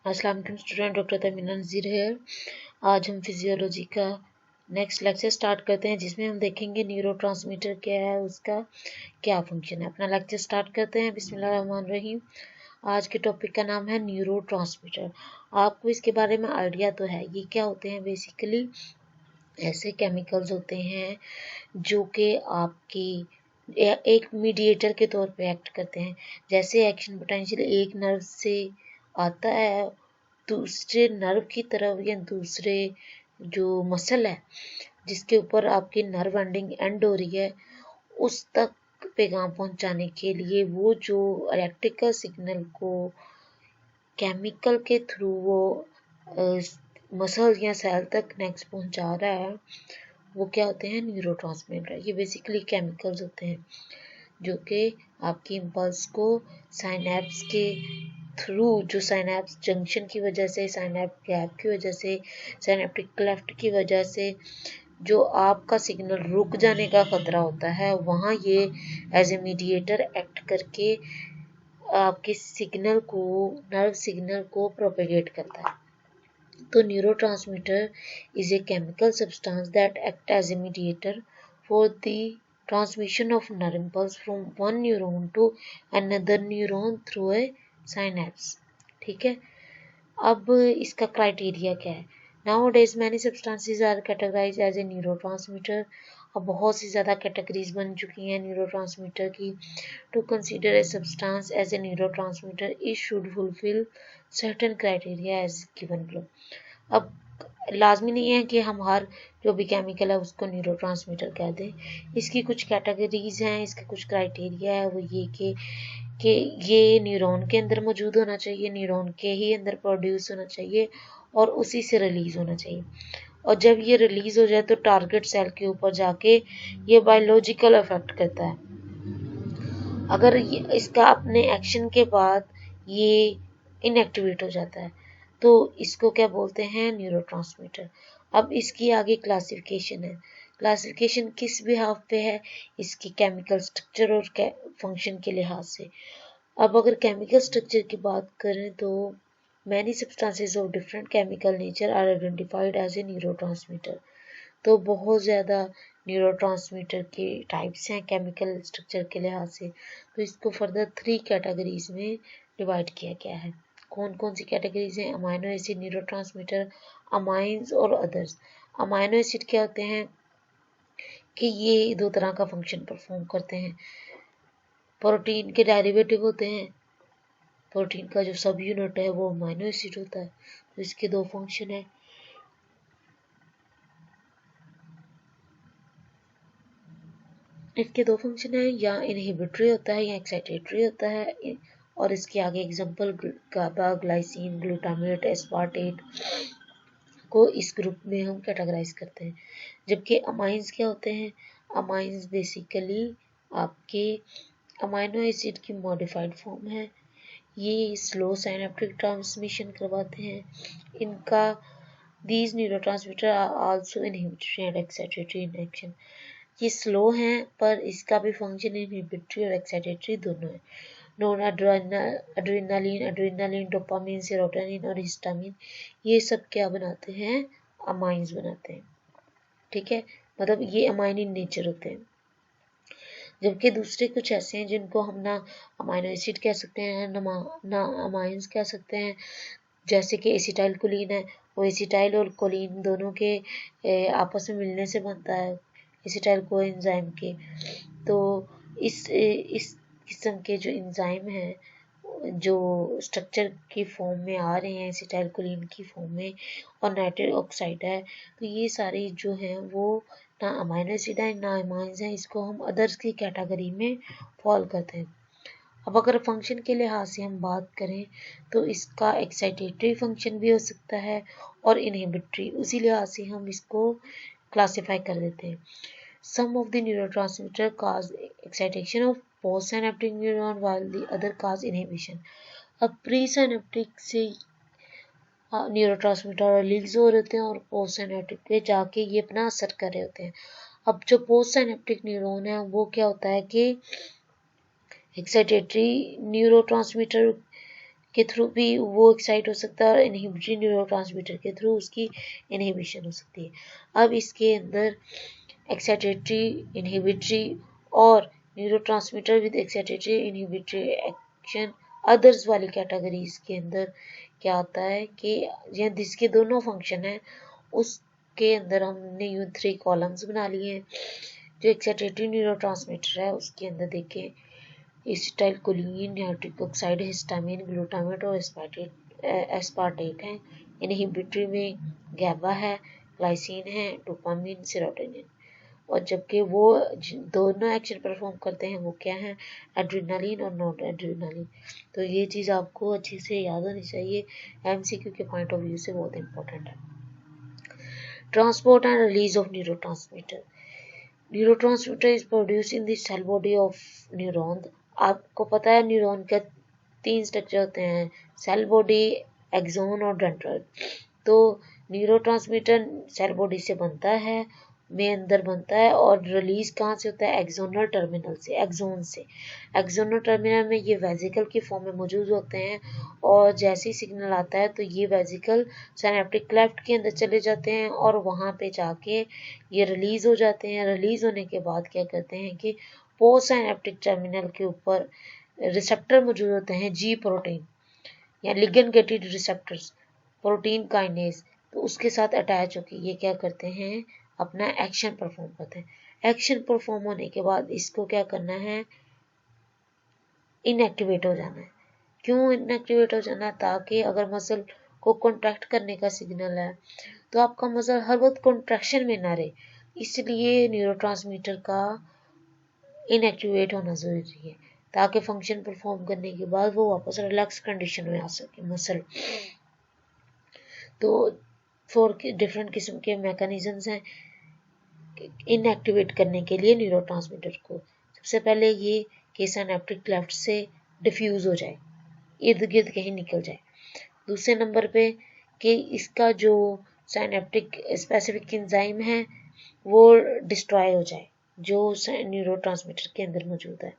अस्सलाम वालेकुम student, doctor Tamina नज़ीर है। आज हम फिजियोलॉजी का नेक्स्ट लेक्चर स्टार्ट करते हैं, जिसमें हम देखेंगे न्यूरोट्रांसमीटर क्या है, उसका क्या फंक्शन है। अपना लेक्चर स्टार्ट करते हैं। बिस्मिल्लाहिर्रहमानिर्रहीम। आज के टॉपिक का नाम है न्यूरोट्रांसमीटर। आपको इसके बारे में आइडिया तो है, ये क्या होते हैं। बेसिकली ऐसे केमिकल्स होते हैं जो कि आपकी एक मीडिएटर के तौर पे एक्ट करते हैं। जैसे एक्शन पोटेंशियल एक नर्व से आता है दूसरे नर्व की तरफ, या दूसरे जो मसल है जिसके ऊपर आपकी नर्व एंड हो रही है, उस तक पैगाम पहुंचाने के लिए वो जो इलेक्ट्रिकल सिग्नल को केमिकल के थ्रू वो मसल या सेल तक नेक्स्ट पहुंचा रहा है, वो क्या होते हैं, न्यूरोट्रांसमीटर। ये बेसिकली केमिकल्स होते हैं जो कि आपकी इम्पल्स को साइनेप्स के थ्रू, जो साइनेप्स जंक्शन की वजह से, साइनेप्स गैप की वजह से, साइनेप्टिक क्लेफ्ट की वजह से जो आपका सिग्नल रुक जाने का खतरा होता है, वहाँ ये एज ए मीडिएटर एक्ट करके आपके सिग्नल को, नर्व सिग्नल को प्रोपेगेट करता है। तो neurotransmitter is a chemical substance that act as a mediator for the transmission of nerve impulse from one neuron to another neuron through a synapse। ठीक है। अब इसका क्राइटेरिया क्या है। Nowadays many substances are categorized as a neurotransmitter। अब बहुत सी ज़्यादा categories बन चुकी हैं न्यूरोट्रांसमीटर की। To consider a substance as a neurotransmitter, it should fulfill certain criteria as given below। अब लाजमी नहीं है कि हम हर जो भी केमिकल है उसको न्यूरोट्रांसमीटर कह दें। इसकी कुछ कैटेगरीज हैं, इसके कुछ क्राइटेरिया है। वो ये कि ये न्यूरॉन के अंदर मौजूद होना चाहिए, न्यूरॉन के ही अंदर प्रोड्यूस होना चाहिए और उसी से रिलीज होना चाहिए। और जब ये रिलीज हो जाए तो टारगेट सेल के ऊपर जाके ये बायोलॉजिकल इफेक्ट करता है। अगर इसका अपने एक्शन के बाद ये इनएक्टिवेट हो जाता है तो इसको क्या बोलते हैं, न्यूरोट्रांसमीटर। अब इसकी आगे क्लासिफिकेशन है। क्लासिफिकेशन किस बिहाफ पे है, इसकी केमिकल स्ट्रक्चर और फंक्शन के लिहाज से। अब अगर केमिकल स्ट्रक्चर की बात करें तो many substances of different chemical nature are identified as a neurotransmitter. तो बहुत ज़्यादा न्यूरोट्रांसमीटर के टाइप्स हैं केमिकल स्ट्रक्चर के लिहाज से। तो इसको फर्दर 3 कैटेगरीज में डिवाइड किया गया है। कौन कौन सी कैटेगरीज हैं, अमाइनो एसिड न्यूरोट्रांसमीटर, अमाइंस और अदर्स। अमाइनो एसिड क्या होते हैं कि ये 2 तरह का फंक्शन परफॉर्म करते हैं। प्रोटीन के डेरिवेटिव होते हैं, प्रोटीन का जो सब यूनिट है वो अमाइनो एसिड होता है। तो इसके 2 फंक्शन है। इसके 2 फंक्शन है, या इनहिबिटरी होता है या एक्साइटेटरी होता है। और इसके आगे एग्जांपल गाबा, ग्लाइसिन, ग्लूटामेट, एस्पार्टेट को इस ग्रुप में हम कैटेगराइज करते हैं। जबकि अमाइंस क्या होते हैं, अमाइंस बेसिकली आपके अमाइनो एसिड की मॉडिफाइड फॉर्म है। ये स्लो साइनेप्टिक ट्रांसमिशन करवाते हैं। इनका these neurotransmitter are also inhibitory and excitatory in action। ये स्लो हैं पर इसका भी फंक्शन इनहिबिटरी और एक्साइटेटरी दोनों है। नॉन एड्रेनालिन, डोपामिन, सेरोटोनिन और हिस्टामिन, ये सब क्या बनाते हैं, अमाइंस बनाते हैं। ठीक है, मतलब ये अमाइन इन नेचर होते हैं। जबकि दूसरे कुछ ऐसे हैं जिनको हम ना अमाइनो एसिड कह सकते हैं, ना अमाइंस कह सकते हैं। जैसे कि एसिटाइल कोलिन है, वो एसिटाइल और कोलिन दोनों के आपस में मिलने से बनता है, एसिटाइल को एंजाइम के। तो इस किस्म के जो एंजाइम हैं जो स्ट्रक्चर की फॉर्म में आ रहे हैं, एसिटाइल कोलिन की फॉर्म में, और नाइट्रिक ऑक्साइड है, तो ये सारे जो हैं वो ना अमाइनो एसिड है ना अमाइंस हैं। इसको हम अदर्स की कैटेगरी में फॉल करते हैं। अब अगर फंक्शन के लिहाज से हम बात करें तो इसका एक्साइटेटरी फंक्शन भी हो सकता है और इनहिबिटरी, उसी लिहाज से हम इसको क्लासिफाई कर देते हैं। Some of the neurotransmitter cause excitation of post synaptic neuron while the other cause inhibition. अब प्री सिनेप्टिक से न्यूरोट्रांसमीटर रिलीज हो रहे होते हैं और पोस्ट सिनेप्टिक पे जाके ये अपना असर कर रहे होते हैं। अब जो पोस्ट सिनेप्टिक न्यूरॉन है वो क्या होता है कि एक्साइटेटरी न्यूरोट्रांसमीटर के थ्रू भी वो एक्साइट हो सकता है और इनहिबिटरी न्यूरोट्रांसमीटर के थ्रू उसकी इनहिबिशन हो सकती है। अब इसके अंदर एक्साइटेटरी, इनहिबिटरी और neurotransmitter with excitatory inhibitory action others वाली कैटेगरीज के अंदर क्या होता है कि यह जिसके दोनों फंक्शन है उसके अंदर हमने यूं 3 कॉलम्स बना लिए हैं। जो एक्साइटेटरी न्यूरोट्रांसमीटर है उसके अंदर देखें acetylcholine, nitric oxide, histamine, glutamate और एस्पार्टेट हैं। इनहिबिटरी में गैबा है, ग्लाइसिन है, डोपामिन, सेरोटोनिन। और जबकि वो दोनों एक्शन परफॉर्म करते हैं वो क्या है, एड्रेनालिन और नॉन एड्रेनालिन। तो ये चीज़ आपको अच्छे से याद होनी चाहिए, एमसीक्यू के पॉइंट ऑफ व्यू से बहुत इंपॉर्टेंट है। Transport and release of neurotransmitter. Neurotransmitter is produce in the cell body of neuron. आपको पता है न्यूरॉन का 3 स्ट्रक्चर होते हैं, सेल बॉडी, एक्सोन और डेंड्राइट। तो न्यूरोट्रांसमीटर सेल बॉडी से बनता है, में अंदर बनता है और रिलीज कहाँ से होता है, एक्सोनल टर्मिनल से, एक्सोन से। एक्सोनल टर्मिनल में ये वेजिकल की फॉर्म में मौजूद होते हैं और जैसे ही सिग्नल आता है तो ये वेजिकल सिनेप्टिक क्लेफ्ट के अंदर चले जाते हैं और वहाँ पे जाके ये रिलीज हो जाते हैं। रिलीज होने के बाद क्या करते हैं कि पोस्ट सिनेप्टिक टर्मिनल के ऊपर रिसेप्टर मौजूद होते हैं, जी प्रोटीन या ligand gated receptors, protein kinase, तो उसके साथ अटैच होकर ये क्या करते हैं, अपना एक्शन परफॉर्म करते हैं। एक्शन परफॉर्म होने के बाद इसको क्या करना है, इनएक्टिवेट हो जाना है। क्यों इनएक्टिवेट हो जाना है, ताकि अगर मसल को कॉन्ट्रैक्ट करने का सिग्नल है तो आपका मसल हर वक्त कॉन्ट्रैक्शन में ना रहे, इसलिए न्यूरोट्रांसमीटर का इनएक्टिवेट होना जरूरी है ताकि फंक्शन परफॉर्म करने के बाद वो वापस रिलैक्स कंडीशन में आ सके मसल। तो 4 डिफरेंट किस्म के मैकेनिज्म्स हैं इनएक्टिवेट करने के लिए न्यूरोट्रांसमीटर को। सबसे पहले ये कि सिनेप्टिक क्लेफ्ट से डिफ्यूज हो जाए, इर्द गिर्द कहीं निकल जाए। दूसरे नंबर पे कि इसका जो सिनेप्टिक स्पेसिफिक एंजाइम है वो डिस्ट्रॉय हो जाए जो न्यूरोट्रांसमीटर के अंदर मौजूद है।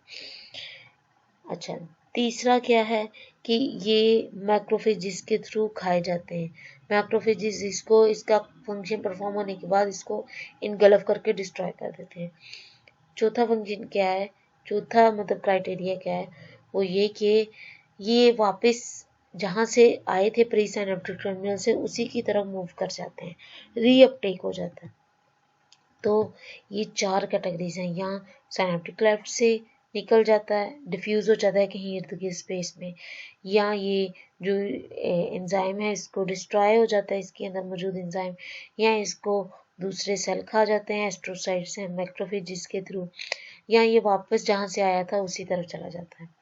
अच्छा, तीसरा क्या है कि ये मैक्रोफेजिस के थ्रू खाए जाते हैं। मैक्रोफेजिस इसको इसका फंक्शन परफॉर्म होने के बाद इसको इनगल्फ करके डिस्ट्रॉय कर देते हैं। चौथा फंक्शन क्या है, चौथा मतलब क्राइटेरिया क्या है, वो ये कि ये वापस जहाँ से आए थे प्री सिनेप्टिक टर्मिनल से उसी की तरफ मूव कर जाते हैं, रीअपटेक हो जाता है। तो ये 4 कैटेगरीज हैं। यहाँ सिनेप्टिक क्लेफ्ट से निकल जाता है, डिफ्यूज हो जाता है कहीं इर्द गिर्द स्पेस में, या ये जो एंजाइम है इसको डिस्ट्रॉय हो जाता है, इसके अंदर मौजूद एंजाइम, या इसको दूसरे सेल खा जाते हैं एस्ट्रोसाइट्स हैं मैक्रोफेजिस के थ्रू, या ये वापस जहाँ से आया था उसी तरफ चला जाता है।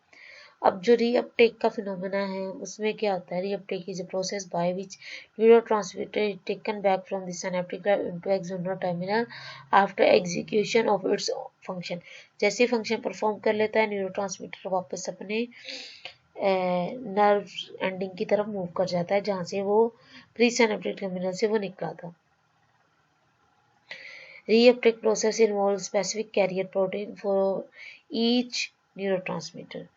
अब जो रीअपटेक का फिनोमेना है उसमें क्या होता है, reuptake is a process by which neurotransmitter is taken back from the synaptic cleft into axonal terminal after execution of its function. जैसे फंक्शन परफॉर्म कर लेता है न्यूरोट्रांसमीटर वापस अपने नर्व एंडिंग की तरफ मूव कर जाता है जहाँ से वो प्री सिनेप्टिक टर्मिनल से वो निकला था। Reuptake process involve specific carrier protein for each neurotransmitter.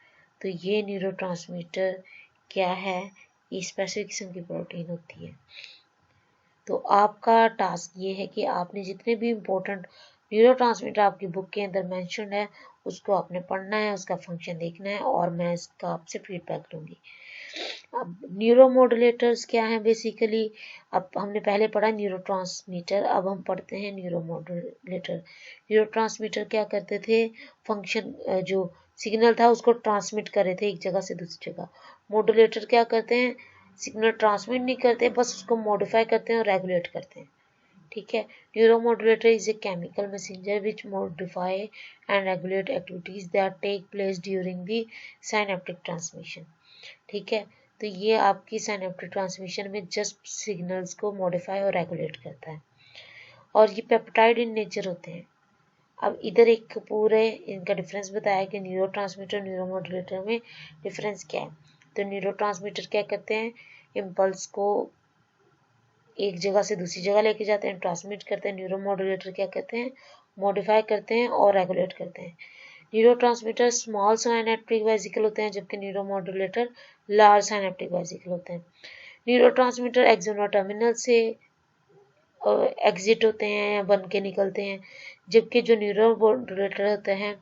तो ये न्यूरोट्रांसमीटर क्या है, ये स्पेसिफिक किस्म की प्रोटीन होती है। तो आपका टास्क ये है कि आपने जितने भी इम्पोर्टेंट न्यूरोट्रांसमीटर आपकी बुक के अंदर मेंशन है उसको आपने पढ़ना है, उसका फंक्शन देखना है और मैं इसका आपसे फीडबैक लूँगी। अब न्यूरोमॉड्यूलेटर्स क्या हैं बेसिकली, अब हमने पहले पढ़ा न्यूरोट्रांसमीटर, अब हम पढ़ते हैं न्यूरोमॉड्यूलेटर। न्यूरोट्रांसमीटर क्या करते थे, फंक्शन जो सिग्नल था उसको ट्रांसमिट कर रहे थे एक जगह से दूसरी जगह। मॉड्यूलेटर क्या करते हैं, सिग्नल ट्रांसमिट नहीं करते, बस उसको मॉडिफाई करते हैं और रेगुलेट करते हैं। ठीक है, neuromodulator is a chemical messenger which modify and regulate activities that take place during the synaptic transmission. ठीक है, तो ये आपकी सिनेप्टिक ट्रांसमिशन में जस्ट सिग्नल्स को मॉडिफाई और रेगुलेट करता है और ये पेप्टाइड इन नेचर होते हैं। अब इधर एक पूरे इनका डिफरेंस बताया कि न्यूरोट्रांसमीटर न्यूरोमॉड्यूलेटर में डिफरेंस क्या है। तो न्यूरोट्रांसमीटर क्या करते हैं, इम्पल्स को एक जगह से दूसरी जगह लेके जाते हैं, ट्रांसमिट करते हैं। न्यूरोमॉड्यूलेटर क्या करते हैं, मॉडिफाई करते हैं और रेगुलेट करते हैं। न्यूरोट्रांसमीटर स्मॉल सिनेप्टिक वेसिकल होते हैं जबकि न्यूरोमॉड्यूलेटर लार्ज साइनेप्टिक वेसिकल होते हैं। न्यूरोट्रांसमीटर एक्सोनल टर्मिनल से एग्जिट होते हैं या बन के निकलते हैं, जबकि जो न्यूरोमोडुलेटर होते हैं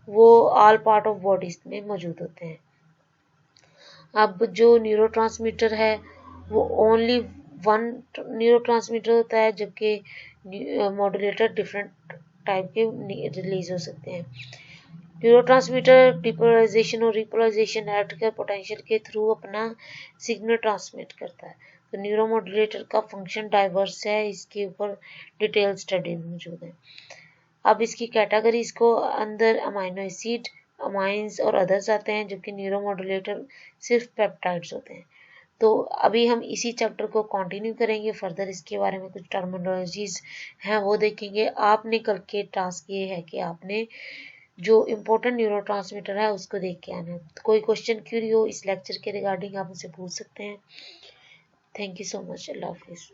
वो ऑल पार्ट ऑफ बॉडीज में मौजूद होते हैं। अब जो न्यूरोट्रांसमीटर है वो ओनली वन न्यूरोट्रांसमीटर होता है, जबकि मॉड्यूलेटर डिफरेंट टाइप के रिलीज हो सकते हैं। न्यूरोट्रांसमीटर डिपोलराइजेशन और रिपोलराइजेशन इलेक्ट्रिकल पोटेंशियल के थ्रू अपना सिग्नल ट्रांसमिट करता है। तो न्यूरोमोडुलेटर का फंक्शन डाइवर्स है, इसके ऊपर डिटेल स्टडी मौजूद है। अब इसकी कैटेगरीज को अंदर अमाइनो एसिड, अमाइंस और अदर्स आते हैं, जबकि न्यूरोमोडुलेटर सिर्फ पेप्टाइड्स होते हैं। तो अभी हम इसी चैप्टर को कंटिन्यू करेंगे, फर्दर इसके बारे में कुछ टर्मिनोलॉजीज हैं वो देखेंगे। आपने कल के टास्क ये है कि आपने जो इम्पोर्टेंट न्यूरोट्रांसमीटर है उसको देख के आना है। तो कोई क्वेश्चन क्यूरी हो इस लेक्चर के रिगार्डिंग आप मुझसे पूछ सकते हैं। Thank you so much. अल्लाह हाफिज़।